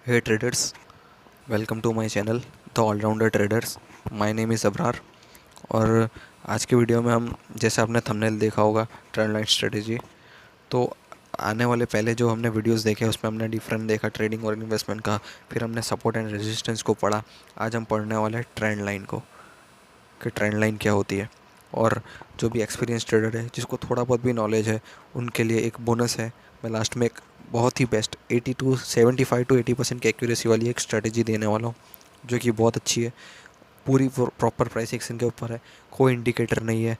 Hey traders, welcome to my channel The All-Rounder Traders. My name is Abrar. और आज के video में हम, जैसे आपने थंबनेल देखा होगा, ट्रेंड लाइन स्ट्रेटेजी। तो आने वाले पहले जो हमने वीडियोस देखे उसमें हमने डिफरेंट देखा ट्रेडिंग और इन्वेस्टमेंट का, फिर हमने सपोर्ट एंड रेजिस्टेंस को पढ़ा। आज हम पढ़ने वाले हैं ट्रेंड लाइन को, कि ट्रेंड लाइन क्या होती है। और जो भी एक्सपीरियंस ट्रेडर है, जिसको थोड़ा बहुत भी नॉलेज है, उनके लिए एक बोनस है। मैं लास्ट में एक बहुत ही बेस्ट 75 to 80% की एक्यूरेसी वाली एक स्ट्रेटजी देने वाला हूँ, जो कि बहुत अच्छी है। पूरी प्रॉपर प्राइस एक्शन के ऊपर है, कोई इंडिकेटर नहीं है,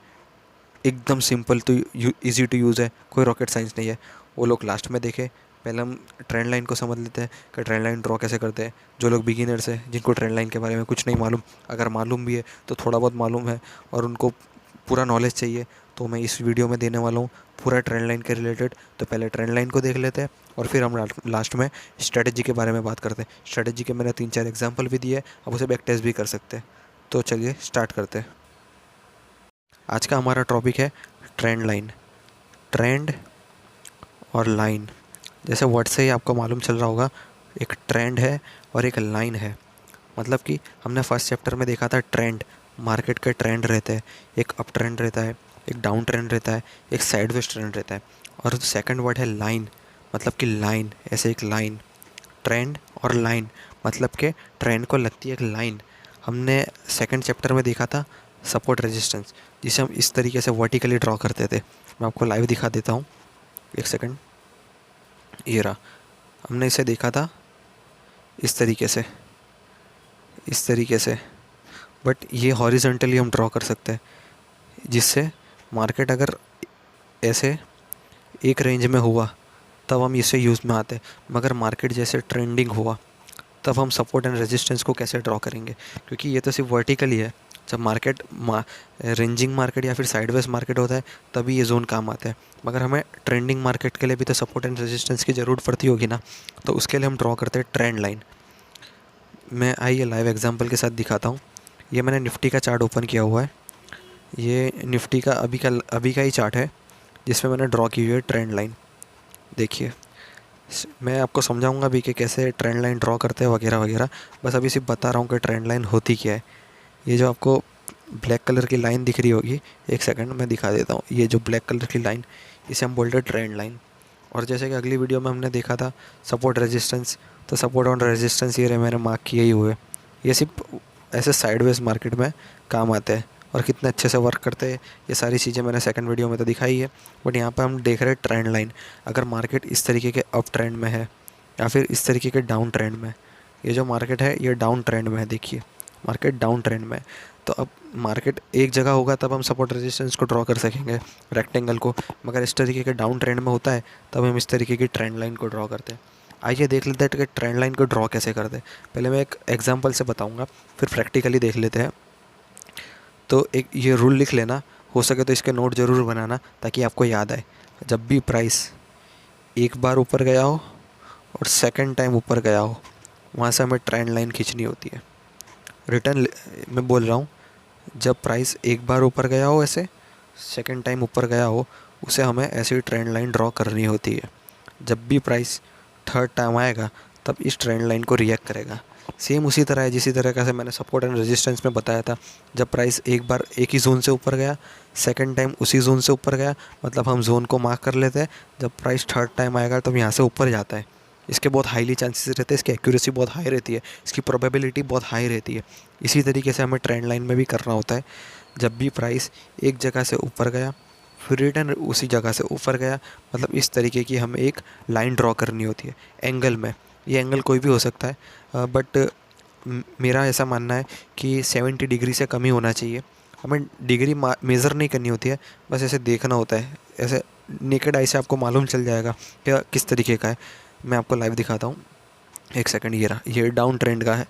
एकदम सिंपल तो ईजी टू यूज़ है, कोई रॉकेट साइंस नहीं है। वो लोग लास्ट में देखे। पहले हम ट्रेंड लाइन को समझ लेते हैं कि ट्रेंड लाइन ड्रॉ कैसे करते हैं। जो लोग बिगिनर्स हैं, जिनको ट्रेंड लाइन के बारे में कुछ नहीं मालूम, अगर मालूम भी है तो थोड़ा बहुत मालूम है, और उनको पूरा नॉलेज चाहिए, तो मैं इस वीडियो में देने वाला हूँ पूरा ट्रेंड लाइन के रिलेटेड। तो पहले ट्रेंड लाइन को देख लेते हैं, और फिर हम लास्ट में स्ट्रेटजी के बारे में बात करते हैं। स्ट्रेटजी के मैंने 3-4 एग्जाम्पल भी दिए, अब उसे बैक टेस्ट भी कर सकते हैं। तो चलिए स्टार्ट करते हैं। आज का हमारा टॉपिक है ट्रेंड लाइन। ट्रेंड और लाइन, जैसे वर्ड से ही आपको मालूम चल रहा होगा, एक ट्रेंड है और एक लाइन है। मतलब कि हमने फर्स्ट चैप्टर में देखा था ट्रेंड, मार्केट के ट्रेंड रहते हैं। एक अप ट्रेंड रहता है, एक डाउन ट्रेंड रहता है, एक साइडवेज ट्रेंड रहता है। और सेकंड वर्ड है लाइन, मतलब कि लाइन, ऐसे एक लाइन। ट्रेंड और लाइन मतलब कि ट्रेंड को लगती है एक लाइन। हमने सेकंड चैप्टर में देखा था सपोर्ट रेजिस्टेंस, जिसे हम इस तरीके से वर्टिकली ड्रॉ करते थे। मैं आपको लाइव दिखा देता हूँ, एक सेकंड। ये रहा, हमने इसे देखा था इस तरीके से, इस तरीके से। बट ये हॉरिजॉन्टली हम ड्रॉ कर सकते हैं, जिससे मार्केट अगर ऐसे एक रेंज में हुआ तब हम इसे यूज़ में आते हैं। मगर मार्केट जैसे ट्रेंडिंग हुआ तब हम सपोर्ट एंड रेजिस्टेंस को कैसे ड्रॉ करेंगे, क्योंकि ये तो सिर्फ वर्टिकली है। जब मार्केट रेंजिंग मार्केट या फिर साइडवेज मार्केट होता है तभी ये जोन काम आता है। मगर हमें ट्रेंडिंग मार्केट के लिए भी तो सपोर्ट एंड रेजिस्टेंस की ज़रूरत पड़ती होगी ना, तो उसके लिए हम ड्रॉ करते हैं ट्रेंड लाइन। मैं आइए लाइव एग्जांपल के साथ दिखाता हूँ। ये मैंने निफ्टी का चार्ट ओपन किया हुआ है। ये निफ्टी का अभी का ही चार्ट है, जिसमें मैंने ड्रॉ की हुई है ट्रेंड लाइन। देखिए, मैं आपको समझाऊंगा भी कि कैसे ट्रेंड लाइन ड्रॉ करते हैं वगैरह वगैरह। बस अभी सिर्फ बता रहा हूँ कि ट्रेंड लाइन होती क्या है। ये जो आपको ब्लैक कलर की लाइन दिख रही होगी, एक सेकंड मैं दिखा देता हूँ। ये जो ब्लैक कलर की लाइन, इसे हम बोलते हैं ट्रेंड लाइन। और जैसे कि अगली वीडियो में हमने देखा था सपोर्ट रेजिस्टेंस, तो सपोर्ट और रेजिस्टेंस ये रहे मैंने मार्क किए ही हुए। ये सिर्फ ऐसे साइडवेज मार्केट में काम आते हैं, और कितने अच्छे से वर्क करते हैं ये सारी चीज़ें मैंने सेकंड वीडियो में तो दिखाई है। बट यहाँ पे हम देख रहे हैं ट्रेंड लाइन। अगर मार्केट इस तरीके के अप ट्रेंड में है या फिर इस तरीके के डाउन ट्रेंड में, ये जो मार्केट है ये डाउन ट्रेंड में है, देखिए मार्केट डाउन ट्रेंड में है। तो अब मार्केट एक जगह होगा तब हम सपोर्ट रेजिस्टेंस को ड्रॉ कर सकेंगे, रेक्टेंगल को। मगर इस तरीके के डाउन ट्रेंड में होता है तब हम इस तरीके की ट्रेंड लाइन को ड्रॉ करते हैं। आइए देख लेते हैं कि ट्रेंड लाइन को ड्रॉ कैसे करते हैं। पहले मैं एक एग्जांपल से बताऊंगा, फिर प्रैक्टिकली देख लेते हैं। तो एक ये रूल लिख लेना, हो सके तो इसके नोट ज़रूर बनाना ताकि आपको याद आए। जब भी प्राइस एक बार ऊपर गया हो और सेकंड टाइम ऊपर गया हो, वहाँ से हमें ट्रेंड लाइन खींचनी होती है। रिटर्न मैं बोल रहा हूँ, जब प्राइस एक बार ऊपर गया हो, ऐसे सेकंड टाइम ऊपर गया हो, उसे हमें ऐसी ट्रेंड लाइन ड्रॉ करनी होती है। जब भी प्राइस थर्ड टाइम आएगा तब इस ट्रेंड लाइन को रिएक्ट करेगा। सेम उसी तरह है जिसी तरह से मैंने सपोर्ट एंड रेजिस्टेंस में बताया था। जब प्राइस एक बार एक ही जोन से ऊपर गया, सेकंड टाइम उसी जोन से ऊपर गया, मतलब हम जोन को मार्क कर लेते हैं। जब प्राइस थर्ड टाइम आएगा तब यहाँ से ऊपर जाता है। इसके बहुत हाईली चांसेस रहते हैं, इसकी एक्यूरेसी बहुत हाई रहती है, इसकी प्रोबेबिलिटी बहुत हाई रहती है। इसी तरीके से हमें ट्रेंड लाइन में भी करना होता है। जब भी प्राइस एक जगह से ऊपर गया फिर रिटर्न उसी जगह से ऊपर गया, मतलब इस तरीके की हमें एक लाइन ड्रॉ करनी होती है एंगल में। ये एंगल कोई भी हो सकता है, बट मेरा ऐसा मानना है कि 70 डिग्री से कम ही होना चाहिए। हमें डिग्री मेज़र नहीं करनी होती है, बस ऐसे देखना होता है। ऐसे नेकेड आई से आपको मालूम चल जाएगा कि किस तरीके का है। मैं आपको लाइव दिखाता हूँ, एक सेकंड। ये रहा, ये डाउन ट्रेंड का है।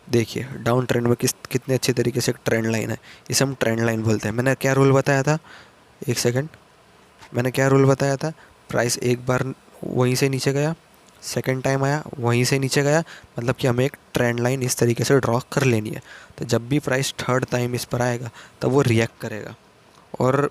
देखिए डाउन ट्रेंड में कितने अच्छे तरीके से एक ट्रेंड लाइन है, इसे हम ट्रेंड लाइन बोलते हैं। मैंने क्या रूल बताया था, एक सेकंड, मैंने क्या रूल बताया था। प्राइस एक बार वहीं से नीचे गया, सेकंड टाइम आया वहीं से नीचे गया, मतलब कि हमें एक ट्रेंड लाइन इस तरीके से ड्रॉ कर लेनी है। तो जब भी प्राइस थर्ड टाइम इस पर आएगा तब वो रिएक्ट करेगा। और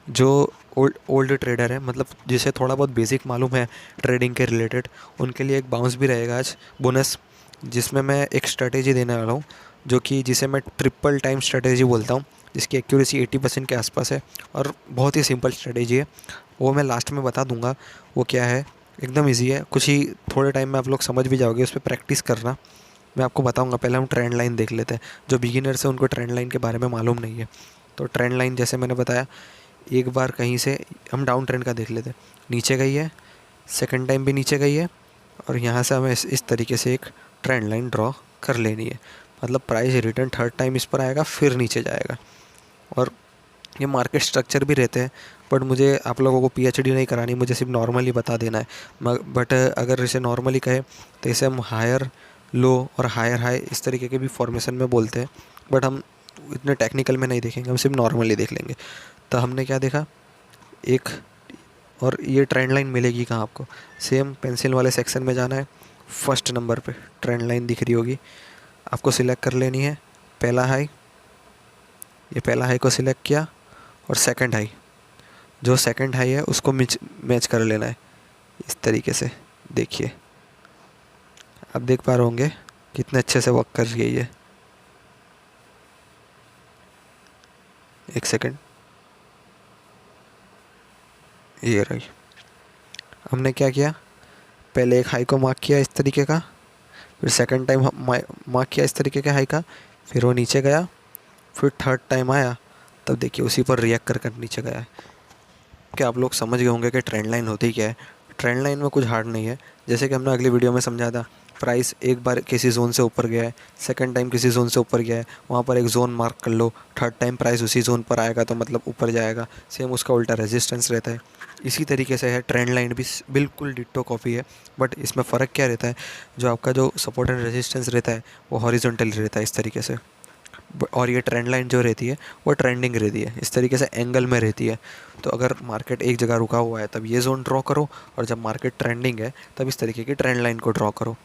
जो ओल्ड ट्रेडर है, मतलब जिसे थोड़ा बहुत बेसिक मालूम है ट्रेडिंग के रिलेटेड, उनके लिए एक बाउंस भी रहेगा आज बोनस, जिसमें मैं एक स्ट्रेटेजी देने वाला हूँ जो कि जिसे मैं ट्रिपल टाइम स्ट्रेटेजी बोलता हूँ, जिसकी एक्यूरेसी 80% के आसपास है और बहुत ही सिंपल स्ट्रेटेजी है। वो मैं लास्ट में बता दूंगा वो क्या है। एकदम इजी है, कुछ ही थोड़े टाइम में आप लोग समझ भी जाओगे, उस पर प्रैक्टिस करना। मैं आपको बताऊंगा, पहले हम ट्रेंड लाइन देख लेते हैं। जो बिगिनर्स हैं उनको ट्रेंड लाइन के बारे में मालूम नहीं है। तो ट्रेंड लाइन जैसे मैंने बताया, एक बार कहीं से हम डाउन ट्रेंड का देख लेते हैं, नीचे गई है, सेकंड टाइम भी नीचे गई है, और यहाँ से हमें इस तरीके से एक ट्रेंड लाइन ड्रॉ कर लेनी है। मतलब प्राइस रिटर्न थर्ड टाइम इस पर आएगा, फिर नीचे जाएगा। और ये मार्केट स्ट्रक्चर भी रहते हैं, बट मुझे आप लोगों को पीएचडी नहीं करानी, मुझे सिर्फ नॉर्मली बता देना है। बट अगर इसे नॉर्मली कहे तो इसे हम हायर लो और हायर हाई इस तरीके के भी फॉर्मेशन में बोलते हैं, बट हम इतने टेक्निकल में नहीं देखेंगे, हम सिर्फ नॉर्मली देख लेंगे। तो हमने क्या देखा, एक, और ये ट्रेंड लाइन मिलेगी कहाँ आपको, सेम पेंसिल वाले सेक्शन में जाना है, फर्स्ट नंबर पे ट्रेंड लाइन दिख रही होगी, आपको सिलेक्ट कर लेनी है पहला हाई। ये पहला हाई को सिलेक्ट किया, और सेकंड हाई, जो सेकंड हाई है उसको मैच कर लेना है इस तरीके से। देखिए आप देख पा रहे होंगे कितने अच्छे से वर्क कर रही है ये। एक सेकंड, ये रही। हमने क्या किया, पहले एक हाई को मार्क किया इस तरीके का, फिर सेकंड टाइम मार्क किया इस तरीके के हाई का, फिर वो नीचे गया, फिर थर्ड टाइम आया, तब देखिए उसी पर रिएक्ट कर कर नीचे गया है। क्या आप लोग समझ गए होंगे कि ट्रेंड लाइन होती क्या है। ट्रेंड लाइन में कुछ हार्ड नहीं है, जैसे कि हमने अगली वीडियो में समझा था। प्राइस एक बार किसी जोन से ऊपर गया है, सेकंड टाइम किसी जोन से ऊपर गया है, वहाँ पर एक जोन मार्क कर लो, थर्ड टाइम प्राइस उसी जोन पर आएगा तो मतलब ऊपर जाएगा। सेम उसका उल्टा रेजिस्टेंस रहता है। इसी तरीके से है ट्रेंड लाइन भी, बिल्कुल डिट्टो कॉपी है। बट इसमें फ़र्क क्या रहता है, जो आपका जो सपोर्ट एंड रेजिस्टेंस रहता है वो हॉरिजॉन्टल रहता है इस तरीके से, और ये ट्रेंड लाइन जो रहती है वो ट्रेंडिंग रहती है, इस तरीके से एंगल में रहती है। तो अगर मार्केट एक जगह रुका हुआ है तब ये जोन ड्रॉ करो, और जब मार्केट ट्रेंडिंग है तब इस तरीके की ट्रेंड लाइन को ड्रॉ करो।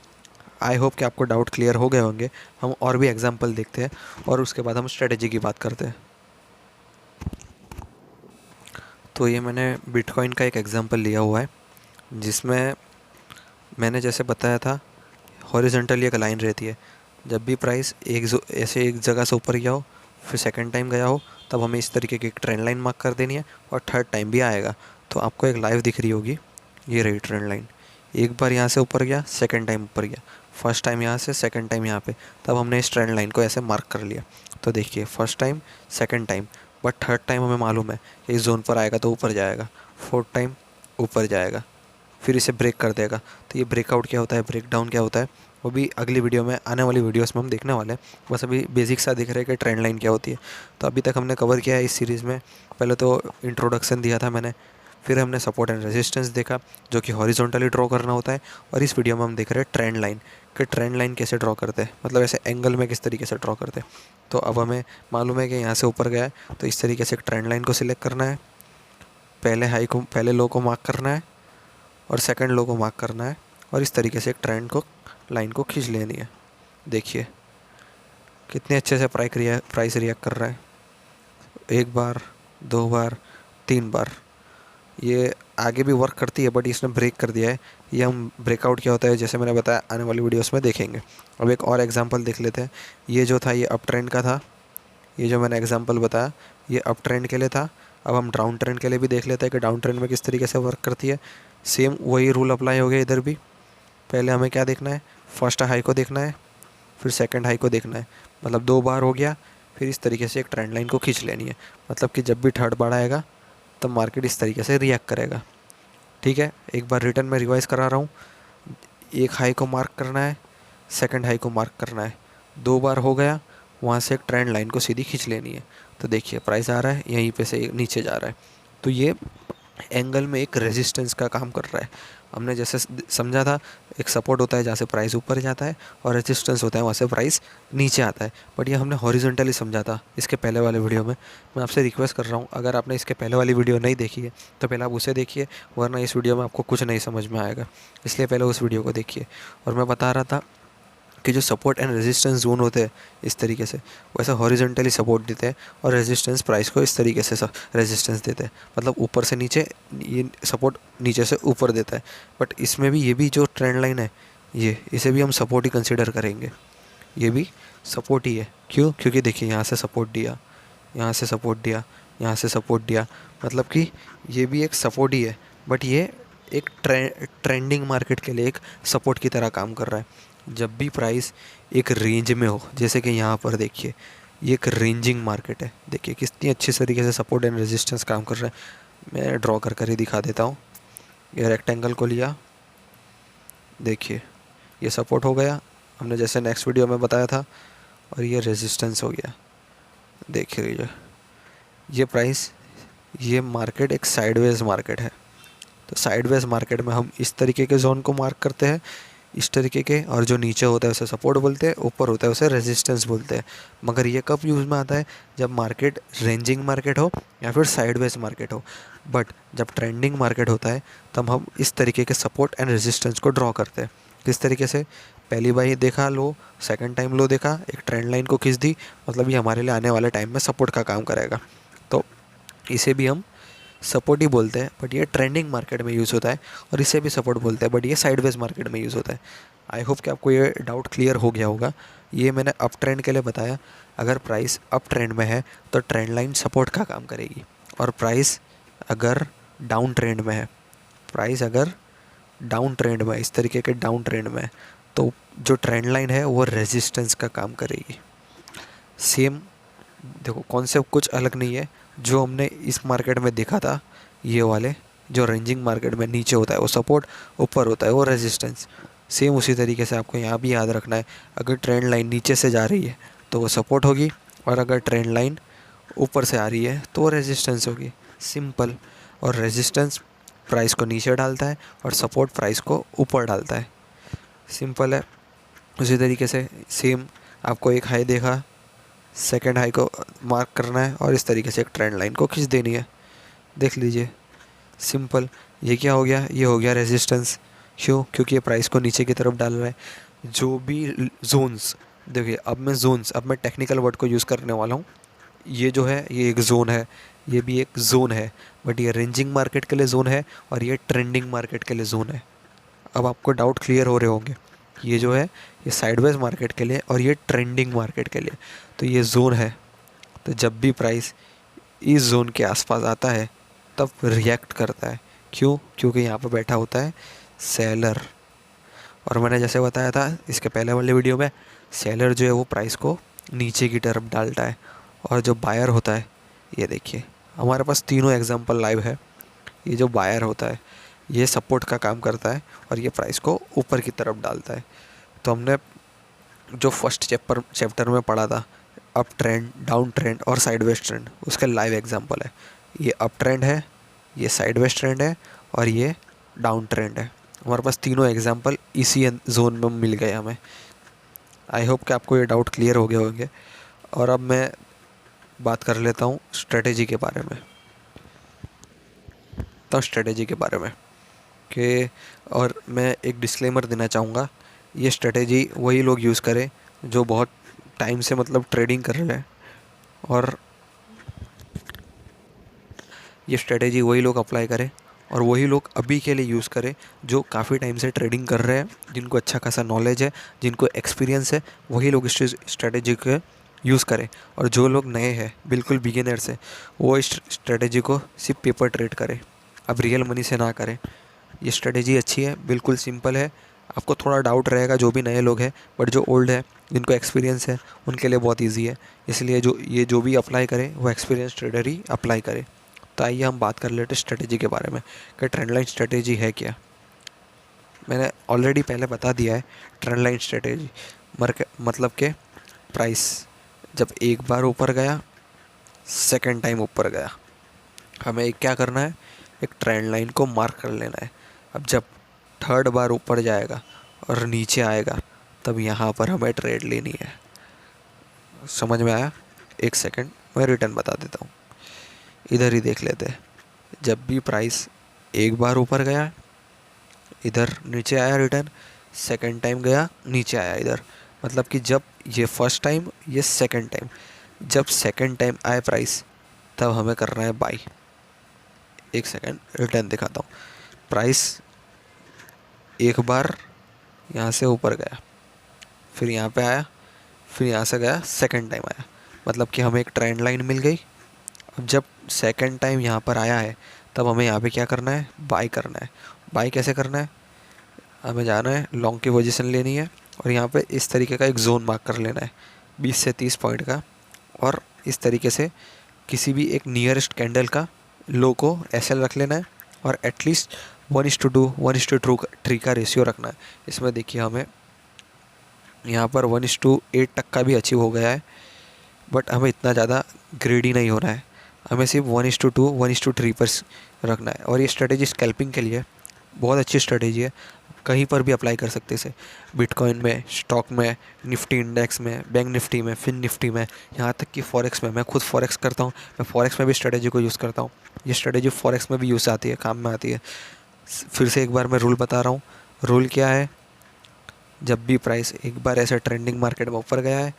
आई होप कि आपको डाउट क्लियर हो गए होंगे। हम और भी एग्जांपल देखते हैं और उसके बाद हम स्ट्रेटेजी की बात करते हैं। तो ये मैंने बिटकॉइन का एक एग्जांपल लिया हुआ है, जिसमें मैंने जैसे बताया था हॉरिजॉन्टली एक लाइन रहती है। जब भी प्राइस ऐसे एक जगह से ऊपर गया हो, फिर सेकंड टाइम गया हो, तब हमें इस तरीके की एक ट्रेंड लाइन मार्क कर देनी है, और थर्ड टाइम भी आएगा तो आपको एक लाइव दिख रही होगी, ये रही ट्रेंड लाइन। एक बार यहाँ से ऊपर गया, सेकंड टाइम ऊपर गया, फर्स्ट टाइम यहाँ से, सेकंड टाइम यहाँ पे, तब हमने इस ट्रेंड लाइन को ऐसे मार्क कर लिया। तो देखिए first time, second time, but third time हमें मालूम है कि इस जोन पर आएगा तो ऊपर जाएगा, फोर्थ टाइम ऊपर जाएगा, फिर इसे ब्रेक कर देगा। तो ये ब्रेकआउट क्या होता है, ब्रेक डाउन क्या होता है, वो भी अगली वीडियो में, आने वाली वीडियोस में हम देखने वाले हैं। बस अभी बेसिक सा दिख रहा है कि ट्रेंड लाइन क्या होती है। तो अभी तक हमने कवर किया है इस सीरीज़ में। पहले तो इंट्रोडक्शन दिया था मैंने, फिर हमने सपोर्ट एंड रेजिस्टेंस देखा जो कि हॉरिजॉन्टली ड्रॉ करना होता है, और इस वीडियो में हम देख रहे हैं ट्रेंड लाइन, कि ट्रेंड लाइन कैसे ड्रॉ करते हैं, मतलब ऐसे एंगल में किस तरीके से ड्रॉ करते हैं। तो अब हमें मालूम है कि यहाँ से ऊपर गया है तो इस तरीके से एक ट्रेंड लाइन को सिलेक्ट करना है, पहले लो को मार्क करना है, और सेकंड लो को मार्क करना है, और इस तरीके से एक ट्रेंड को, लाइन को खींच लेनी है। देखिए कितने अच्छे से प्राइस रिएक्ट कर रहा है, एक बार, दो बार, तीन बार। ये आगे भी वर्क करती है, बट इसने ब्रेक कर दिया है। ये हम ब्रेकआउट क्या होता है जैसे मैंने बताया आने वाली वीडियोस में देखेंगे। अब एक और एग्जांपल देख लेते हैं। ये जो था ये अप ट्रेंड का था, ये जो मैंने एग्जांपल बताया ये अप ट्रेंड के लिए था। अब हम डाउन ट्रेंड के लिए भी देख लेते हैं कि डाउन ट्रेंड में किस तरीके से वर्क करती है। सेम वही रूल अप्लाई हो गया इधर भी। पहले हमें क्या देखना है, फर्स्ट हाई को देखना है, फिर सेकंड हाई को देखना है, मतलब दो बार हो गया। फिर इस तरीके से एक ट्रेंड लाइन को खींच लेनी है, मतलब कि जब भी थर्ड बार आएगा तब मार्केट इस तरीके से रिएक्ट करेगा। ठीक है, एक बार रिटर्न में रिवाइज करा रहा हूँ। एक हाई को मार्क करना है, सेकंड हाई को मार्क करना है, दो बार हो गया, वहाँ से एक ट्रेंड लाइन को सीधी खींच लेनी है। तो देखिए प्राइस आ रहा है यहीं पे से नीचे जा रहा है, तो ये एंगल में एक रेजिस्टेंस का काम कर रहा है। हमने जैसे समझा था, एक सपोर्ट होता है जहाँ से प्राइस ऊपर जाता है, और रेजिस्टेंस होता है वहाँ से प्राइस नीचे आता है। बट ये हमने हॉरिजॉन्टली समझा था इसके पहले वाले वीडियो में। मैं आपसे रिक्वेस्ट कर रहा हूँ, अगर आपने इसके पहले वाली वीडियो नहीं देखी है तो पहले आप उसे देखिए, वरना इस वीडियो में आपको कुछ नहीं समझ में आएगा। इसलिए पहले उस वीडियो को देखिए। और मैं बता रहा था कि जो सपोर्ट एंड रेजिस्टेंस जोन होते हैं इस तरीके से, वैसे हॉरिजॉन्टली सपोर्ट देते हैं और रेजिस्टेंस प्राइस को इस तरीके से रेजिस्टेंस देते हैं, मतलब ऊपर से नीचे, ये सपोर्ट नीचे से ऊपर देता है। बट इसमें भी ये भी जो ट्रेंड लाइन है, ये इसे भी हम सपोर्ट ही कंसिडर करेंगे, ये भी सपोर्ट ही है। क्यों? क्योंकि देखिए यहाँ से सपोर्ट दिया, यहाँ से सपोर्ट दिया, यहाँ से सपोर्ट दिया, मतलब कि ये भी एक सपोर्ट ही है। बट ये एक ट्रेंडिंग मार्केट के लिए एक सपोर्ट की तरह काम कर रहा है। जब भी प्राइस एक रेंज में हो, जैसे कि यहाँ पर देखिए ये एक रेंजिंग मार्केट है, देखिए कितनी अच्छी तरीके से सपोर्ट एंड रेजिस्टेंस काम कर रहा है। मैं ड्रॉ कर कर ही दिखा देता हूँ। ये रेक्टेंगल को लिया, देखिए ये सपोर्ट हो गया हमने जैसे नेक्स्ट वीडियो में बताया था, और ये रेजिस्टेंस हो गया। देखिए ये प्राइस, ये मार्केट एक साइडवेज मार्केट है। तो साइडवेज मार्केट में हम इस तरीके के जोन को मार्क करते हैं, इस तरीके के, और जो नीचे होता है उसे सपोर्ट बोलते हैं, ऊपर होता है उसे रेजिस्टेंस बोलते हैं। मगर ये कब यूज़ में आता है? जब मार्केट रेंजिंग मार्केट हो या फिर साइडवेज मार्केट हो। बट जब ट्रेंडिंग मार्केट होता है तब हम इस तरीके के सपोर्ट एंड रेजिस्टेंस को ड्रॉ करते हैं। किस तरीके से? पहली बार देखा लो, सेकंड टाइम लो देखा, एक ट्रेंड लाइन को खींच दी, मतलब ये हमारे लिए आने वाले टाइम में सपोर्ट का काम करेगा। तो इसे भी हम सपोर्ट ही बोलते हैं, बट ये ट्रेंडिंग मार्केट में यूज़ होता है, और इसे भी सपोर्ट बोलते हैं, बट ये साइडवेज मार्केट में यूज़ होता है। आई होप कि आपको ये डाउट क्लियर हो गया होगा। ये मैंने अप ट्रेंड के लिए बताया। अगर प्राइस अप ट्रेंड में है तो ट्रेंड लाइन सपोर्ट का काम करेगी, और प्राइस अगर डाउन ट्रेंड में है, प्राइस अगर डाउन ट्रेंड में, इस तरीके के डाउन ट्रेंड में, तो जो ट्रेंड लाइन है वो रेजिस्टेंस का काम करेगी। सेम देखो, कॉन्सेप्ट कुछ अलग नहीं है। जो हमने इस मार्केट में देखा था, ये वाले जो रेंजिंग मार्केट में नीचे होता है वो सपोर्ट, ऊपर होता है वो रेजिस्टेंस, सेम उसी तरीके से आपको यहाँ भी याद रखना है। अगर ट्रेंड लाइन नीचे से जा रही है तो वो सपोर्ट होगी, और अगर ट्रेंड लाइन ऊपर से आ रही है तो वो रेजिस्टेंस होगी। सिंपल। और रेजिस्टेंस प्राइस को नीचे डालता है और सपोर्ट प्राइस को ऊपर डालता है। सिंपल है। उसी तरीके से सेम, आपको एक हाई देखा, सेकेंड हाई को मार्क करना है और इस तरीके से एक ट्रेंड लाइन को खींच देनी है। देख लीजिए, सिंपल। ये क्या हो गया? ये हो गया रेजिस्टेंस। क्यों? क्योंकि ये प्राइस को नीचे की तरफ डाल रहा है। जो भी जोन्स, देखिए अब मैं टेक्निकल वर्ड को यूज़ करने वाला हूँ। ये जो है ये एक जोन है, ये भी एक जोन है, बट ये रेंजिंग मार्केट के लिए जोन है और ये ट्रेंडिंग मार्केट के लिए जोन है। अब आपको डाउट क्लियर हो रहे होंगे। ये जो है ये साइडवेज मार्केट के लिए और ये ट्रेंडिंग मार्केट के लिए। तो ये जोन है, तो जब भी प्राइस इस जोन के आसपास आता है तब रिएक्ट करता है। क्यों? क्योंकि यहाँ पर बैठा होता है सेलर। और मैंने जैसे बताया था इसके पहले वाले वीडियो में, सेलर जो है वो प्राइस को नीचे की तरफ डालता है, और जो बायर होता है, ये देखिए हमारे पास तीनों एग्जांपल लाइव है। ये जो बायर होता है ये सपोर्ट का काम करता है और ये प्राइस को ऊपर की तरफ डालता है। तो हमने जो फर्स्ट चैप्टर में पढ़ा था, अप ट्रेंड, डाउन ट्रेंड और साइडवेज ट्रेंड, उसका लाइव एग्जांपल है। ये अप ट्रेंड है, ये साइडवेज ट्रेंड है और ये डाउन ट्रेंड है। हमारे पास तीनों एग्जांपल इसी जोन में मिल गए हमें। आई होप कि आपको ये डाउट क्लियर हो गए होंगे। और अब मैं बात कर लेता हूँ स्ट्रेटेजी के बारे में। तो स्ट्रेटेजी के बारे में कि, और मैं एक डिस्क्लेमर देना चाहूँगा, ये स्ट्रेटेजी वही लोग यूज़ करें जो बहुत टाइम से मतलब ट्रेडिंग कर रहे हैं, और ये स्ट्रेटेजी वही लोग अप्लाई करें और वही लोग अभी के लिए यूज़ करें जो काफ़ी टाइम से ट्रेडिंग कर रहे हैं, जिनको अच्छा खासा नॉलेज है, जिनको एक्सपीरियंस है, वही लोग इस स्ट्रेटेजी को यूज़ करें। और जो लोग नए हैं, बिल्कुल बिगिनर्स हैं, वो इस स्ट्रेटेजी को सिर्फ पेपर ट्रेड करें, अब रियल मनी से ना करें। ये स्ट्रेटेजी अच्छी है, बिल्कुल सिंपल है। आपको थोड़ा डाउट रहेगा जो भी नए लोग हैं, बट जो ओल्ड है, जिनको एक्सपीरियंस है, उनके लिए बहुत इजी है। इसलिए जो भी अप्लाई करें वो एक्सपीरियंस ट्रेडर ही अप्लाई करें। तो आइए हम बात कर लेते हैं स्ट्रेटेजी के बारे में कि ट्रेंड लाइन स्ट्रेटेजी है क्या। मैंने ऑलरेडी पहले बता दिया है। ट्रेंड लाइन स्ट्रेटेजी मतलब कि प्राइस जब एक बार ऊपर गया, सेकंड टाइम ऊपर गया, हमें एक क्या करना है, एक ट्रेंड लाइन को मार्क कर लेना है। अब जब थर्ड बार ऊपर जाएगा और नीचे आएगा, तब यहाँ पर हमें ट्रेड लेनी है। समझ में आया? एक सेकंड मैं रिटर्न बता देता हूँ, इधर ही देख लेते हैं। जब भी प्राइस एक बार ऊपर गया, इधर नीचे आया रिटर्न, सेकंड टाइम गया नीचे आया इधर, मतलब कि जब ये फर्स्ट टाइम, ये सेकंड टाइम, जब सेकंड टाइम आए प्राइस तब हमें करना है बाई। एक सेकंड रिटर्न दिखाता हूँ। प्राइस एक बार यहाँ से ऊपर गया, फिर यहाँ पे आया, फिर यहाँ से गया, सेकंड टाइम आया, मतलब कि हमें एक ट्रेंड लाइन मिल गई। अब जब सेकंड टाइम यहाँ पर आया है तब हमें यहाँ पे क्या करना है, बाई करना है। बाई कैसे करना है, हमें जाना है, लॉन्ग की पोजीशन लेनी है और यहाँ पे इस तरीके का एक जोन मार्क कर लेना है 20 से 30 पॉइंट का, और इस तरीके से किसी भी एक नियरेस्ट कैंडल का लो को एसएल रख लेना है और एटलीस्ट 1:2 1:3 का रेशियो रखना है। इसमें देखिए हमें यहाँ पर 1:8 तक का भी अचीव हो गया है, बट हमें इतना ज़्यादा ग्रेडी नहीं होना है, हमें सिर्फ 1:2 1:3 पर रखना है। और ये स्ट्रेटेजी स्कैल्पिंग के लिए बहुत अच्छी स्ट्रेटेजी है, कहीं पर भी अप्लाई कर सकते इसे, बिटकॉइन में, स्टॉक में, निफ्टी इंडेक्स में, बैंक निफ्टी में, फिन निफ्टी में, यहाँ तक कि फॉरेक्स में। मैं खुद फॉरेक्स करता हूँ, मैं फॉरेक्स में भी स्ट्रेटेजी को यूज़ करता हूँ। ये स्ट्रेटेजी फॉरेक्स में भी यूज़ आती है, काम में आती है। फिर से एक बार मैं रूल बता रहा हूँ। रूल क्या है, जब भी प्राइस एक बार ऐसे ट्रेंडिंग मार्केट में ऊपर गया है,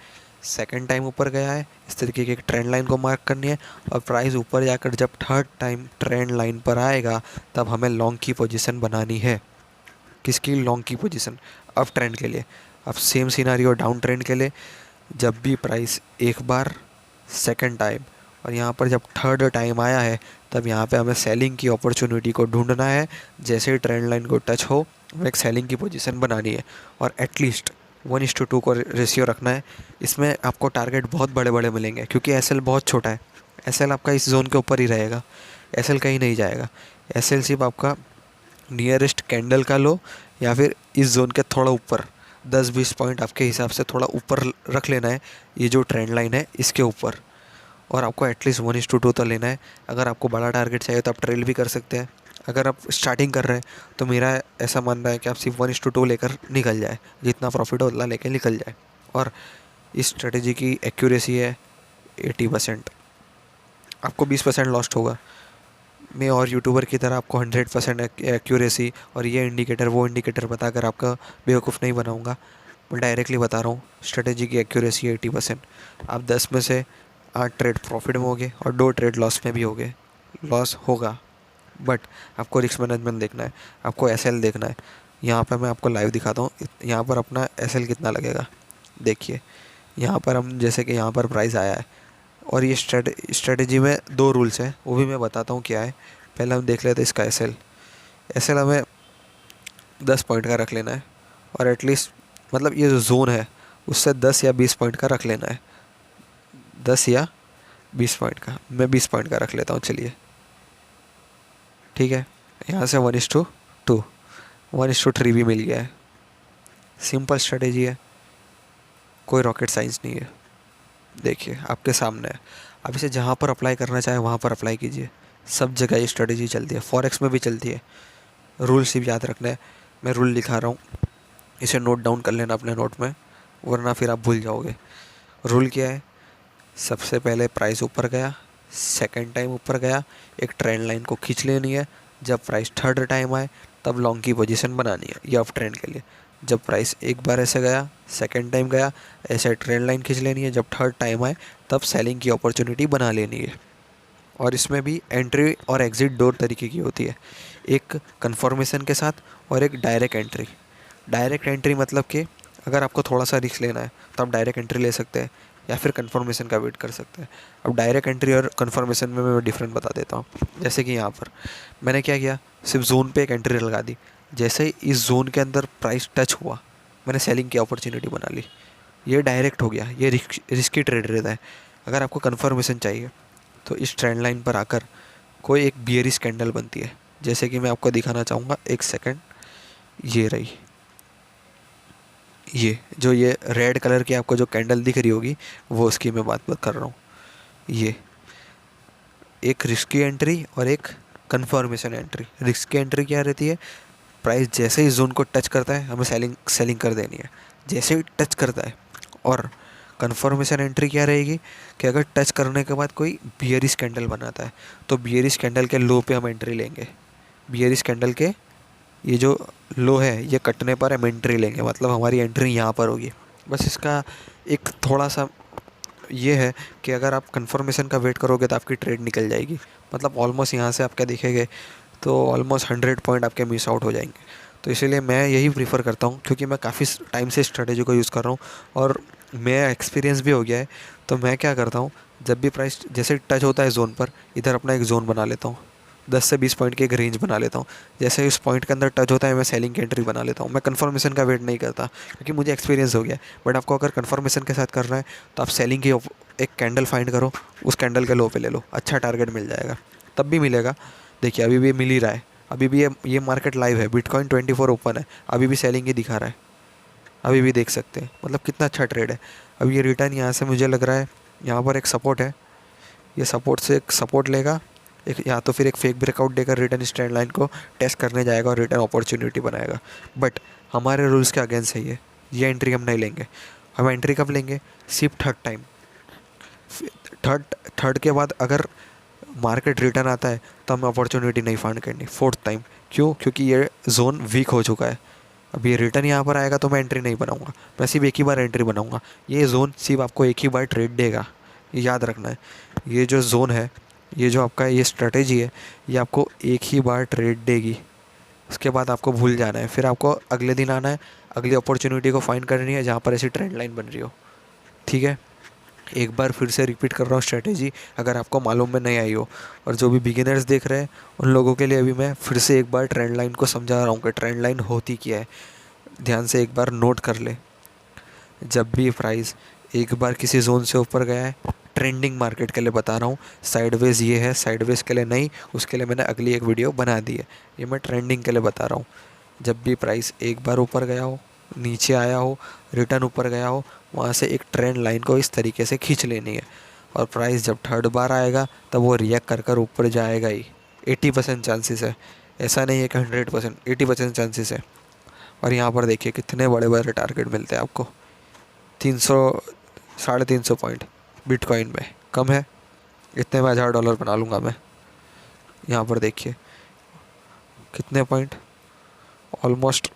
सेकंड टाइम ऊपर गया है, इस तरीके की एक ट्रेंड लाइन को मार्क करनी है, और प्राइस ऊपर जाकर जब थर्ड टाइम ट्रेंड लाइन पर आएगा तब हमें लॉन्ग की पोजीशन बनानी है। किसकी, लॉन्ग की पोजीशन, अप ट्रेंड के लिए। अब सेम सिनारियो डाउन ट्रेंड के लिए, जब भी प्राइस एक बार, सेकंड टाइम और यहाँ पर जब थर्ड टाइम आया है तब यहाँ पे हमें सेलिंग की अपॉर्चुनिटी को ढूंढना है। जैसे ही ट्रेंड लाइन को टच हो हमें एक सेलिंग की पोजीशन बनानी है और एटलीस्ट 1:2 को रेशियो रखना है। इसमें आपको टारगेट बहुत बड़े बड़े मिलेंगे क्योंकि एसएल बहुत छोटा है। एसएल आपका इस जोन के ऊपर ही रहेगा, एसएल कहीं नहीं जाएगा। एसएल सिर्फ आपका नियरेस्ट कैंडल का लो या फिर इस जोन के थोड़ा ऊपर 10-20 पॉइंट आपके हिसाब से थोड़ा ऊपर रख लेना है, ये जो ट्रेंड लाइन है इसके ऊपर। और आपको एटलीस्ट 1:2 तो लेना है। अगर आपको बड़ा टारगेट चाहिए तो आप ट्रेल भी कर सकते हैं। अगर आप स्टार्टिंग कर रहे हैं तो मेरा ऐसा मानना है कि आप सिर्फ 1:2 लेकर निकल जाए, जितना प्रॉफिट हो उतना लेकर निकल जाए। और इस स्ट्रेटेजी की एक्यूरेसी है 80%। आपको 20% लॉस्ट होगा। मैं और यूट्यूबर की तरह आपको 100% एक्यूरेसी और ये इंडिकेटर वो इंडिकेटर बताकर आपका बेवकूफ़ नहीं बनाऊंगा। मैं डायरेक्टली बता रहा हूँ, स्ट्रेटेजी की एक्यूरेसी 80%। आप 10 में से 8 ट्रेड प्रॉफिट में होगे और 2 ट्रेड लॉस में भी होगे, लॉस होगा। बट आपको रिस्क मैनेजमेंट देखना है, आपको एसएल देखना है। यहाँ पर मैं आपको लाइव दिखाता हूँ, यहाँ पर अपना एसएल कितना लगेगा। देखिए यहाँ पर हम, जैसे कि यहाँ पर प्राइस आया है और ये स्ट्रेटेजी में 2 रूल्स हैं, वो भी मैं बताता हूँ क्या है। पहले हम देख लेते हैं इसका एसएल। एसएल हमें 10 पॉइंट का रख लेना है और एटलीस्ट, मतलब ये जो जोन है उससे 10 या 20 पॉइंट का रख लेना है। 10 या 20 पॉइंट का, मैं 20 पॉइंट का रख लेता हूँ, चलिए ठीक है। यहाँ से 1:2 1:3 भी मिल गया है। सिंपल स्ट्रेटेजी है, कोई रॉकेट साइंस नहीं है। देखिए आपके सामने है, आप इसे जहाँ पर अप्लाई करना चाहें वहाँ पर अप्लाई कीजिए। सब जगह ये स्ट्रेटेजी चलती है, फॉरेक्स में भी चलती है। रूल सिर्फ याद रखना है, मैं रूल लिखा रहा हूँ, इसे नोट डाउन कर लेना अपने नोट में, वरना फिर आप भूल जाओगे। रूल क्या है, सबसे पहले प्राइस ऊपर गया, सेकंड टाइम ऊपर गया, एक ट्रेंड लाइन को खींच लेनी है। जब प्राइस थर्ड टाइम आए तब लॉन्ग की पोजीशन बनानी है, ये अप ट्रेंड के लिए। जब प्राइस एक बार ऐसे गया, सेकंड टाइम गया, ऐसे ट्रेंड लाइन खींच लेनी है। जब थर्ड टाइम आए तब सेलिंग की अपॉर्चुनिटी बना लेनी है। और इसमें भी एंट्री और एग्ज़िट 2 तरीके की होती है, एक कन्फर्मेशन के साथ और एक डायरेक्ट एंट्री। डायरेक्ट एंट्री मतलब कि अगर आपको थोड़ा सा रिस्क लेना है तो आप डायरेक्ट एंट्री ले सकते हैं या फिर कन्फर्मेशन का वेट कर सकते हैं। अब डायरेक्ट एंट्री और कन्फर्मेशन में मैं डिफरेंट बता देता हूँ। जैसे कि यहाँ पर मैंने क्या किया, सिर्फ जोन पे एक एंट्री लगा दी। जैसे ही इस जोन के अंदर प्राइस टच हुआ, मैंने सेलिंग की अपॉर्चुनिटी बना ली। ये डायरेक्ट हो गया, ये रिस्की ट्रेड रहता है। अगर आपको कन्फर्मेशन चाहिए तो इस ट्रेंड लाइन पर आकर कोई एक बियरिश कैंडल बनती है, जैसे कि मैं आपको दिखाना चाहूँगा, एक सेकंड। ये रही, ये रेड कलर की आपको जो कैंडल दिख रही होगी वो उसकी मैं बात कर रहा हूँ। ये एक रिस्की एंट्री और एक कन्फर्मेशन एंट्री। रिस्की एंट्री क्या रहती है, प्राइस जैसे ही जोन को टच करता है हमें सेलिंग कर देनी है, जैसे ही टच करता है। और कन्फर्मेशन एंट्री क्या रहेगी कि अगर टच करने के बाद कोई बियरिश कैंडल बनाता है तो बियरिश कैंडल के लो पे हम एंट्री लेंगे। बियरिश कैंडल के ये जो लो है ये कटने पर हम एंट्री लेंगे, मतलब हमारी एंट्री यहाँ पर होगी। बस इसका एक थोड़ा सा ये है कि अगर आप कंफर्मेशन का वेट करोगे तो आपकी ट्रेड निकल जाएगी। मतलब ऑलमोस्ट यहाँ से आप क्या देखेंगे तो ऑलमोस्ट 100 पॉइंट आपके मिस आउट हो जाएंगे। तो इसीलिए मैं यही प्रीफर करता हूँ, क्योंकि मैं काफ़ी टाइम से स्ट्रेटेजी को यूज़ कर रहा हूँ और मेरा एक्सपीरियंस भी हो गया है। तो मैं क्या करता हूँ, जब भी प्राइस जैसे टच होता है जोन पर, इधर अपना एक जोन बना लेता हूँ, 10 से 20 पॉइंट की एक रेंज बना लेता हूँ। जैसे इस पॉइंट के अंदर टच होता है मैं सेलिंग की एंट्री बना लेता हूँ। मैं कंफर्मेशन का वेट नहीं करता क्योंकि मुझे एक्सपीरियंस हो गया है। बट आपको अगर कंफर्मेशन के साथ करना है तो आप सेलिंग की एक कैंडल फाइंड करो, उस कैंडल के लो पे ले लो, अच्छा टारगेट मिल जाएगा। तब भी मिलेगा। देखिए अभी भी मिल ही रहा है। अभी भी ये मार्केट लाइव है, बिटकॉइन 24 ओपन है, अभी भी सेलिंग ही दिखा रहा है। अभी भी देख सकते हैं, मतलब कितना अच्छा ट्रेड है। अब ये रिटर्न यहाँ से मुझे लग रहा है यहाँ पर एक सपोर्ट है, ये सपोर्ट से एक सपोर्ट लेगा, एक या तो फिर एक फेक ब्रेकआउट देकर रिटर्न इस ट्रेंड लाइन को टेस्ट करने जाएगा और रिटर्न अपॉर्चुनिटी बनाएगा। बट हमारे रूल्स के अगेंस्ट है ये एंट्री हम नहीं लेंगे। हम एंट्री कब लेंगे, सिर्फ थर्ड टाइम। थर्ड थर्ड के बाद अगर मार्केट रिटर्न आता है तो हमें अपॉर्चुनिटी नहीं फाइंड करनी फोर्थ टाइम। क्यों, क्योंकि ये जोन वीक हो चुका है। अब ये रिटर्न यहाँ पर आएगा तो मैं एंट्री नहीं बनाऊंगा, मैं सिर्फ एक ही बार एंट्री बनाऊंगा। ये जोन सिर्फ आपको एक ही बार ट्रेड देगा, ये याद रखना है। ये जो जोन है, ये जो आपका ये स्ट्रेटेजी है, ये आपको एक ही बार ट्रेड देगी। उसके बाद आपको भूल जाना है, फिर आपको अगले दिन आना है, अगली अपॉर्चुनिटी को फाइंड करनी है जहाँ पर ऐसी ट्रेंड लाइन बन रही हो। ठीक है, एक बार फिर से रिपीट कर रहा हूँ स्ट्रेटेजी, अगर आपको मालूम में नहीं आई हो। और जो भी बिगिनर्स देख रहे हैं उन लोगों के लिए अभी मैं फिर से एक बार ट्रेंड लाइन को समझा रहा हूँ कि ट्रेंड लाइन होती क्या है। ध्यान से एक बार नोट कर ले। जब भी प्राइस एक बार किसी जोन से ऊपर गया है, ट्रेंडिंग मार्केट के लिए बता रहा हूँ, साइडवेज ये है, साइडवेज के लिए नहीं, उसके लिए मैंने अगली एक वीडियो बना दी है। ये मैं ट्रेंडिंग के लिए बता रहा हूँ। जब भी प्राइस एक बार ऊपर गया हो, नीचे आया हो, रिटर्न ऊपर गया हो, वहाँ से एक ट्रेंड लाइन को इस तरीके से खींच लेनी है। और प्राइस जब थर्ड बार आएगा तब वो रिएक्ट कर कर ऊपर जाएगा ही। 80% चांसेस है, ऐसा नहीं है कि 100%, 80% चांसेस है। और यहाँ पर देखिए कितने बड़े बड़े टारगेट मिलते हैं आपको। 300, 350 पॉइंट बिटकॉइन में कम है, इतने में $1000 बना लूँगा मैं। यहाँ पर देखिए कितने पॉइंट, ऑलमोस्ट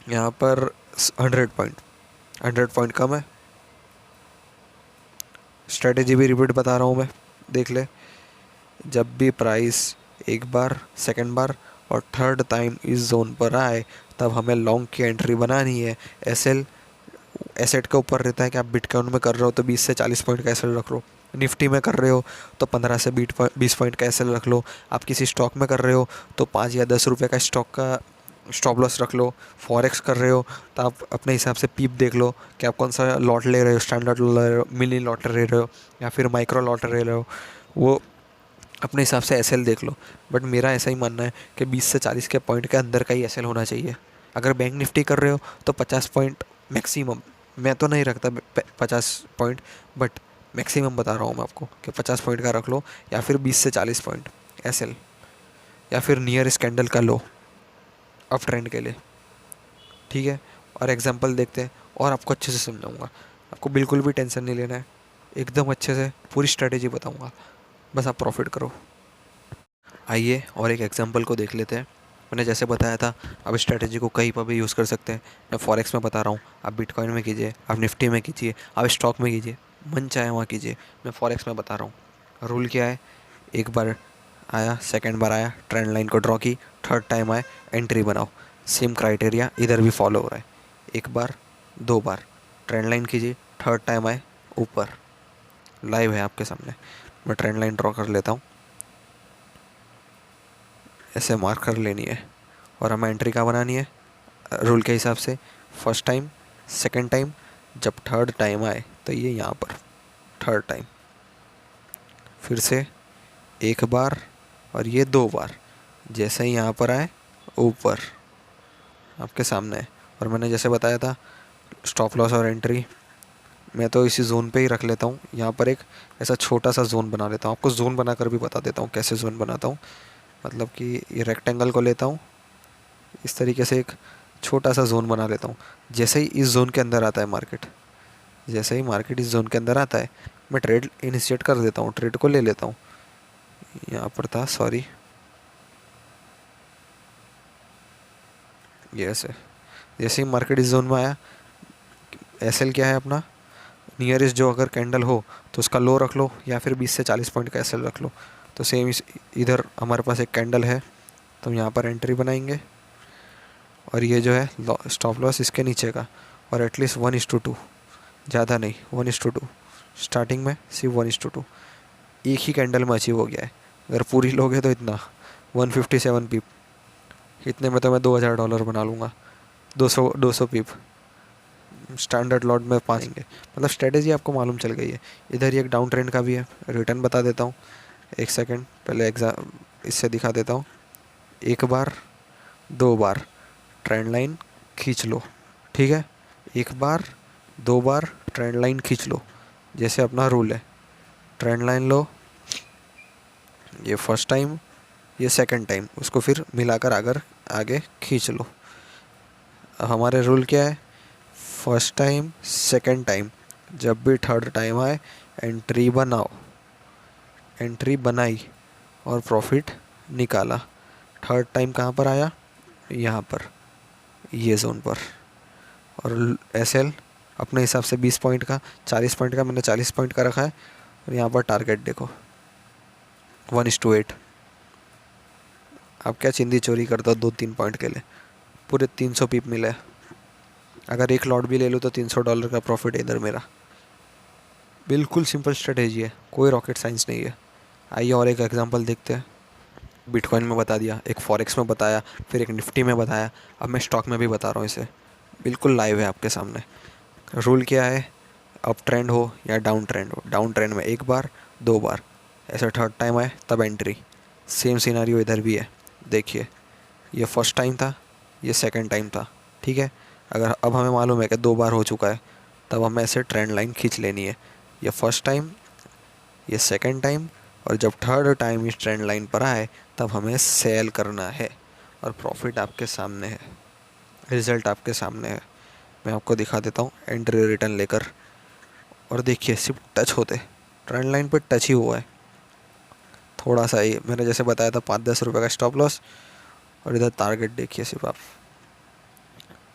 यहाँ पर 100 पॉइंट, 100 पॉइंट कम है। स्ट्रेटेजी भी रिपीट बता रहा हूँ मैं, देख ले। जब भी प्राइस एक बार, सेकंड बार और थर्ड टाइम इस जोन पर आए तब हमें लॉन्ग की एंट्री बनानी है। एसएल एसेट के ऊपर रहता है कि आप बिटकॉइन में कर रहे हो तो 20 से 40 पॉइंट का एसएल रख लो, निफ्टी में कर रहे हो तो 15 से 20 पॉइंट का एसएल रख लो, आप किसी स्टॉक में कर रहे हो तो 5 या 10 रुपये का स्टॉक का स्टॉप लॉस रख लो, फॉरेक्स कर रहे हो तो आप अपने हिसाब से पीप देख लो कि आप कौन सा लॉट ले रहे हो, स्टैंडर्ड ले रहे हो, मिनी लॉट ले रहे हो या फिर माइक्रो लॉट ले रहे हो, वो अपने हिसाब से एसएल देख लो। बट मेरा ऐसा ही मानना है कि 20 से 40 के पॉइंट के अंदर का ही एसएल होना चाहिए। अगर बैंक निफ्टी कर रहे हो तो 50 पॉइंट मैक्सिमम, मैं तो नहीं रखता 50 पॉइंट, बट मैक्सिमम बता रहा हूँ मैं आपको कि 50 पॉइंट का रख लो, या फिर 20 से 40 पॉइंट एसएल, या फिर नियर स्कैंडल का लो अप ट्रेंड के लिए। ठीक है, और एग्जांपल देखते हैं और आपको अच्छे से समझाऊंगा। आपको बिल्कुल भी टेंशन नहीं लेना है, एकदम अच्छे से पूरी स्ट्रेटेजी बताऊंगा, बस आप प्रॉफिट करो। आइए और एक एग्जांपल को देख लेते हैं। मैंने जैसे बताया था, आप स्ट्रेटेजी को कहीं पर भी यूज़ कर सकते हैं। मैं फॉरेक्स में बता रहा हूँ, आप बिटकॉइन में कीजिए, आप निफ्टी में कीजिए, आप स्टॉक में कीजिए, मन चाहे वहाँ कीजिए। मैं फॉरेक्स में बता रहा हूँ। रूल क्या है, एक बार आया, सेकंड बार आया, ट्रेंड लाइन को ड्रॉ की, थर्ड टाइम आए, एंट्री बनाओ। सेम क्राइटेरिया इधर भी फॉलो हो रहा है। एक बार, दो बार ट्रेंड लाइन कीजिए, थर्ड टाइम आए ऊपर, लाइव है आपके सामने। मैं ट्रेंड लाइन ड्रॉ कर लेता हूँ, ऐसे मार्क कर लेनी है और हमें एंट्री कहाँ बनानी है रूल के हिसाब से। फर्स्ट टाइम, सेकंड टाइम, जब थर्ड टाइम आए तो ये यहाँ पर थर्ड टाइम, फिर से एक बार और ये दो बार, जैसे ही यहाँ पर आए ऊपर आपके सामने है। और मैंने जैसे बताया था स्टॉप लॉस और एंट्री मैं तो इसी जोन पे ही रख लेता हूँ। यहाँ पर एक ऐसा छोटा सा जोन बना लेता हूँ, आपको जोन बनाकर भी बता देता हूँ कैसे जोन बनाता हूँ। मतलब कि ये रेक्टेंगल को लेता हूँ, इस तरीके से एक छोटा सा जोन बना लेता हूँ। जैसे ही इस जोन के अंदर आता है मार्केट, जैसे ही मार्केट इस जोन के अंदर आता है, मैं ट्रेड इनिशिएट कर देता हूँ, ट्रेड को ले लेता हूँ। यहाँ पर था, सॉरी, ये ऐसे। जैसे ही मार्केट इस जोन में आया, एसएल क्या है अपना, नियरेस्ट जो अगर कैंडल हो तो उसका लो रख लो, या फिर 20 से 40 पॉइंट का एसएल रख लो। तो सेम इधर हमारे पास एक कैंडल है, तो हम यहाँ पर एंट्री बनाएंगे, और ये जो है स्टॉप लॉस इसके नीचे का, और एटलीस्ट 1:2, ज़्यादा नहीं, 1:2। स्टार्टिंग में सिर्फ 1:2 एक ही कैंडल में अचीव हो गया है। अगर पूरी लोगे तो इतना 157 पीप, इतने में तो मैं $2000 बना लूँगा। 200 पीप स्टैंडर्ड लॉट में पाएंगे। मतलब स्ट्रेटेजी आपको मालूम चल गई है। इधर ही एक डाउन ट्रेंड का भी है, रिटर्न बता देता हूँ। एक सेकंड पहले इससे दिखा देता हूँ। एक बार, दो बार ट्रेंड लाइन खींच लो, ठीक है। एक बार, दो बार ट्रेंड लाइन खींच लो, जैसे अपना रूल है। ट्रेंड लाइन लो, ये फर्स्ट टाइम, ये सेकंड टाइम, उसको फिर मिलाकर आगे खींच लो। अब हमारे रूल क्या है, फर्स्ट टाइम, सेकंड टाइम, जब भी थर्ड टाइम आए एंट्री बनाओ। एंट्री बनाई और प्रॉफिट निकाला। थर्ड टाइम कहाँ पर आया, यहाँ पर, ये जोन पर। और एसएल अपने हिसाब से 20 पॉइंट का, 40 पॉइंट का, मैंने 40 पॉइंट का रखा है। और यहाँ पर टारगेट देखो 1:8। आप क्या चिंदी चोरी करते हो 2-3 पॉइंट के लिए, पूरे 300 पीप मिले। अगर एक लॉट भी ले लूँ तो $300 का प्रॉफिट है इधर मेरा। बिल्कुल सिंपल स्ट्रेटेजी है, कोई रॉकेट साइंस नहीं है। आइए और एक एग्जांपल देखते हैं। बिटकॉइन में बता दिया, एक फॉरेक्स में बताया, फिर एक निफ्टी में बताया, अब मैं स्टॉक में भी बता रहा हूँ इसे। बिल्कुल लाइव है आपके सामने। रूल क्या है, अप ट्रेंड हो या डाउन ट्रेंड हो, डाउन ट्रेंड में एक बार, दो बार, ऐसे थर्ड टाइम आए तब एंट्री। सेम सिनेरियो इधर भी है। देखिए, ये फर्स्ट टाइम था, ये सेकंड टाइम था, ठीक है। अगर अब हमें मालूम है कि दो बार हो चुका है, तब हमें ऐसे ट्रेंड लाइन खींच लेनी है। ये फर्स्ट टाइम, ये सेकंड टाइम, और जब थर्ड टाइम इस ट्रेंड लाइन पर आए तब हमें सेल करना है। और प्रॉफिट आपके सामने है, रिज़ल्ट आपके सामने है। मैं आपको दिखा देता हूँ एंट्री रिटर्न लेकर। और देखिए, सिर्फ टच होते, ट्रेंड लाइन पर टच ही हुआ है थोड़ा सा ही। मैंने जैसे बताया था 5-10 रुपये का स्टॉप लॉस, और इधर टारगेट देखिए सिर्फ आप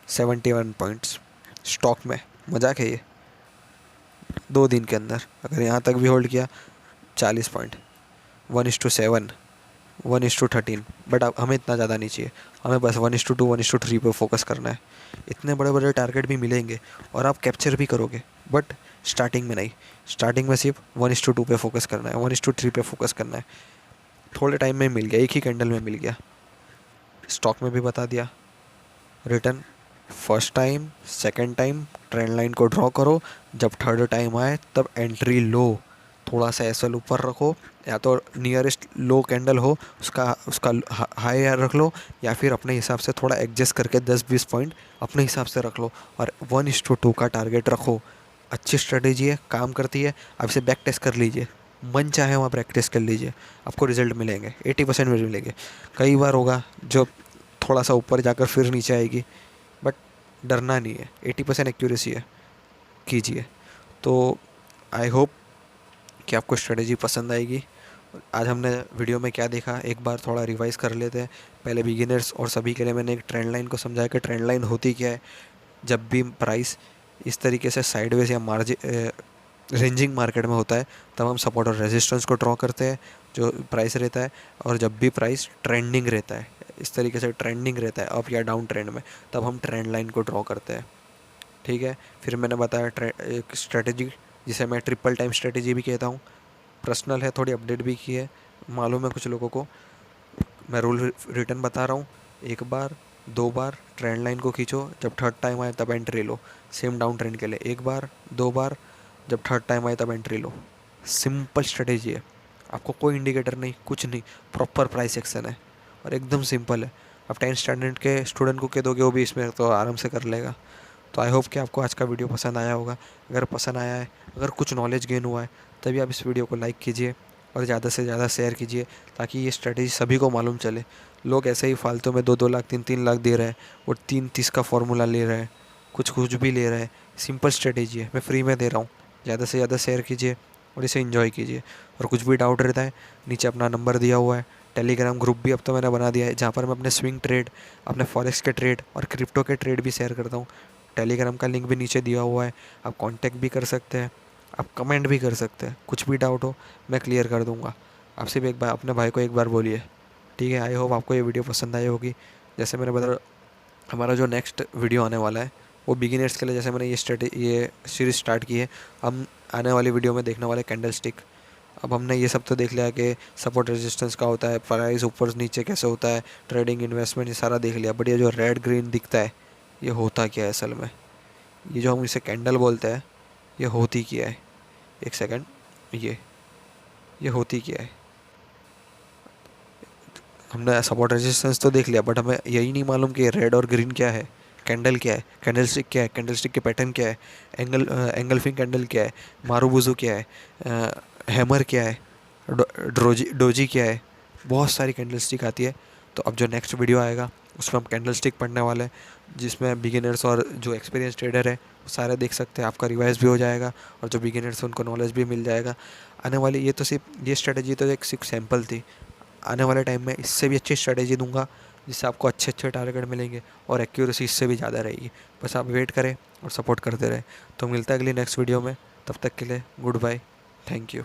71 पॉइंट्स स्टॉक में। मजाक है ये। 2 दिन के अंदर अगर यहाँ तक भी होल्ड किया 40 पॉइंट, 1:7, 1:13। बट अब हमें इतना ज़्यादा नहीं चाहिए, हमें बस 1:2, 1:3 पे फोकस करना है। इतने बड़े बड़े टारगेट भी मिलेंगे और आप कैप्चर भी करोगे, बट स्टार्टिंग में नहीं। स्टार्टिंग में सिर्फ 1:2 पे फोकस करना है, 1:3 पे फोकस करना है। थोड़े टाइम में मिल गया, एक ही कैंडल में मिल गया। स्टॉक में भी बता दिया, written first time, second time trend line को ड्रॉ करो, जब थर्ड टाइम आए तब एंट्री लो। थोड़ा सा एसएल ऊपर रखो, या तो नियरेस्ट लो कैंडल हो उसका उसका हाई रख लो, या फिर अपने हिसाब से थोड़ा एडजस्ट करके 10-20 पॉइंट अपने हिसाब से रख लो, और 1:2 का टारगेट रखो। अच्छी स्ट्रेटेजी है, काम करती है। आप इसे बैक टेस्ट कर लीजिए, मन चाहे वहाँ प्रैक्टिस कर लीजिए, आपको रिजल्ट मिलेंगे, 80% में मिलेंगे। कई बार होगा जो थोड़ा सा ऊपर जाकर फिर नीचे आएगी, बट डरना नहीं है, 80% एक्यूरेसी है, कीजिए। तो आई होप कि आपको स्ट्रेटेजी पसंद आएगी। आज हमने वीडियो में क्या देखा एक बार थोड़ा रिवाइज़ कर लेते हैं। पहले बिगिनर्स और सभी के लिए मैंने एक ट्रेंड लाइन को समझाया कि ट्रेंड लाइन होती क्या है। जब भी प्राइस इस तरीके से साइडवेज या रेंजिंग मार्केट में होता है, तब हम सपोर्ट और रेजिस्टेंस को ड्रॉ करते हैं, जो प्राइस रहता है। और जब भी प्राइस ट्रेंडिंग रहता है, इस तरीके से ट्रेंडिंग रहता है अप या डाउन ट्रेंड में, तब हम ट्रेंड लाइन को ड्रॉ करते हैं, ठीक है। फिर मैंने बताया एक स्ट्रेटेजी जिसे मैं ट्रिपल टाइम स्ट्रेटेजी भी कहता हूँ। पर्सनल है, थोड़ी अपडेट भी की है, मालूम है कुछ लोगों को। मैं रूल रिटर्न बता रहा हूँ, एक बार, दो बार ट्रेंड लाइन को खींचो, जब थर्ड टाइम आए तब एंट्री लो। सेम डाउन ट्रेंड के लिए एक बार, दो बार, जब थर्ड टाइम आए तब एंट्री लो। सिंपल स्ट्रेटेजी है, आपको कोई इंडिकेटर नहीं, कुछ नहीं, प्रॉपर प्राइस एक्शन है और एकदम सिंपल है। आप 10th स्टैंडर्ड के स्टूडेंट को कह दोगे, वो भी इसमें तो आराम से कर लेगा। तो आई होप कि आपको आज का वीडियो पसंद आया होगा। अगर पसंद आया है, अगर कुछ नॉलेज गेन हुआ है, तभी आप इस वीडियो को लाइक कीजिए और ज़्यादा से ज़्यादा शेयर कीजिए, ताकि ये स्ट्रेटेजी सभी को मालूम चले। लोग ऐसे ही फालतू में 2-2 लाख 3-3 लाख दे रहे हैं और 3-30 का फॉर्मूला ले रहे हैं, कुछ भी ले रहे हैं। सिंपल स्ट्रेटेजी है, मैं फ्री में दे रहा हूँ। ज़्यादा से ज़्यादा शेयर कीजिए और इसे एंजॉय कीजिए। और कुछ भी डाउट रहता है, नीचे अपना नंबर दिया हुआ है। टेलीग्राम ग्रुप भी अब तो मैंने बना दिया है, जहाँ पर मैं अपने स्विंग ट्रेड, अपने फॉरेक्स के ट्रेड और क्रिप्टो के ट्रेड भी शेयर करता हूँ। टेलीग्राम का लिंक भी नीचे दिया हुआ है, आप कांटेक्ट भी कर सकते हैं, आप कमेंट भी कर सकते हैं, कुछ भी डाउट हो मैं क्लियर कर दूंगा। आप सिर्फ एक बार अपने भाई को एक बार बोलिए, ठीक है। आई होप आपको ये वीडियो पसंद आई होगी। जैसे मैंने बताया, हमारा जो नेक्स्ट वीडियो आने वाला है वो बिगिनर्स के लिए, जैसे मैंने ये सीरीज़ स्टार्ट की है, हम आने वाली वीडियो में देखने वाले कैंडल स्टिक। अब हमने ये सब तो देख लिया कि सपोर्ट रेजिस्टेंस का होता है, प्राइस ऊपर नीचे कैसे होता है, ट्रेडिंग इन्वेस्टमेंट, ये सारा देख लिया। बट ये जो रेड ग्रीन दिखता है ये होता क्या है असल में, ये जो हम इसे कैंडल बोलते हैं ये होती क्या है। एक सेकंड, ये होती क्या है। हमने सपोर्ट रेजिस्टेंस तो देख लिया, बट हमें यही नहीं मालूम कि रेड और ग्रीन क्या है, कैंडल क्या है, कैंडल स्टिक क्या है, कैंडल स्टिक के पैटर्न क्या है, एंगल्फिंग कैंडल क्या है, मारूबुजू क्या है, हैमर क्या है, डोजी क्या है। बहुत सारी कैंडल स्टिक आती है। तो अब जो नेक्स्ट वीडियो आएगा उसमें हम कैंडल स्टिक पढ़ने वाले हैं, जिसमें बिगिनर्स और जो एक्सपीरियंस ट्रेडर है वो सारे देख सकते हैं। आपका रिवाइज भी हो जाएगा और जो बिगिनर्स हैं उनको नॉलेज भी मिल जाएगा। आने वाली ये तो सिर्फ ये स्ट्रेटेजी तो एक सिर्फ सैम्पल थी। आने वाले टाइम में इससे भी अच्छी स्ट्रेटेजी दूंगा, जिससे आपको अच्छे अच्छे टारगेट मिलेंगे और एक्यूरेसी इससे भी ज़्यादा रहेगी। बस आप वेट करें और सपोर्ट करते रहें। तो मिलता है अगली नेक्स्ट वीडियो में, तब तक के लिए गुड बाय, थैंक यू।